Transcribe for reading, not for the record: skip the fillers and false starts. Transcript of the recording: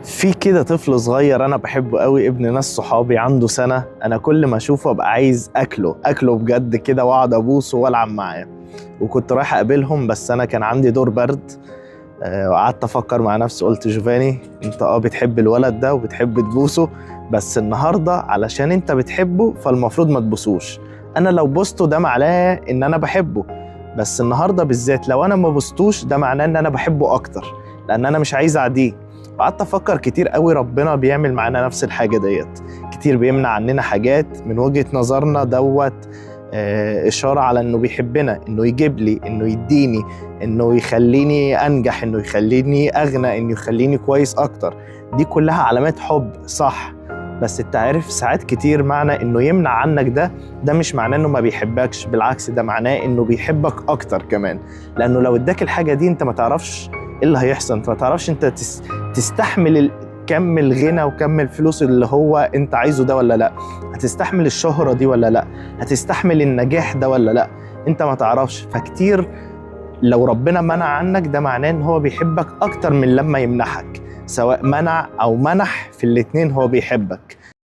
في كده طفل صغير انا بحبه قوي، ابن ناس صحابي، عنده سنة. انا كل ما اشوفه ابقى عايز اكله بجد كده، واقعد ابوسه والعب معاه. وكنت رايح اقابلهم بس انا كان عندي دور برد. وقعدت افكر مع نفسي، قلت جوفاني انت بتحب الولد ده وبتحب تبوسه، بس النهارده علشان انت بتحبه فالمفروض ما تبوسوش. انا لو بوسته ده معناه ان انا بحبه، بس النهارده بالذات لو انا ما بوستوش ده معناه ان انا بحبه اكتر، لان انا مش عايز اعديه. وقعدت افكر كتير قوي، ربنا بيعمل معانا نفس الحاجه ديت كتير، بيمنع عننا حاجات من وجهه نظرنا دوت. اشاره على انه بيحبنا، انه يجيب لي، انه يديني، انه يخليني انجح، انه يخليني اغنى، انه يخليني كويس اكتر. دي كلها علامات حب، صح؟ بس انت عارف ساعات كتير معنى انه يمنع عنك ده مش معناه انه ما بيحبكش، بالعكس ده معناه انه بيحبك اكتر كمان. لانه لو اداك الحاجه دي انت ما تعرفش ايه اللي هيحصل، انت ما تعرفش انت تستحمل كم الغنى وكم الفلوس اللي هو انت عايزه ده ولا لا، هتستحمل الشهرة دي ولا لا، هتستحمل النجاح ده ولا لا، انت ما تعرفش. فكتير لو ربنا منع عنك ده معناه ان هو بيحبك اكتر من لما يمنحك، سواء منع او منح، في الاتنين هو بيحبك.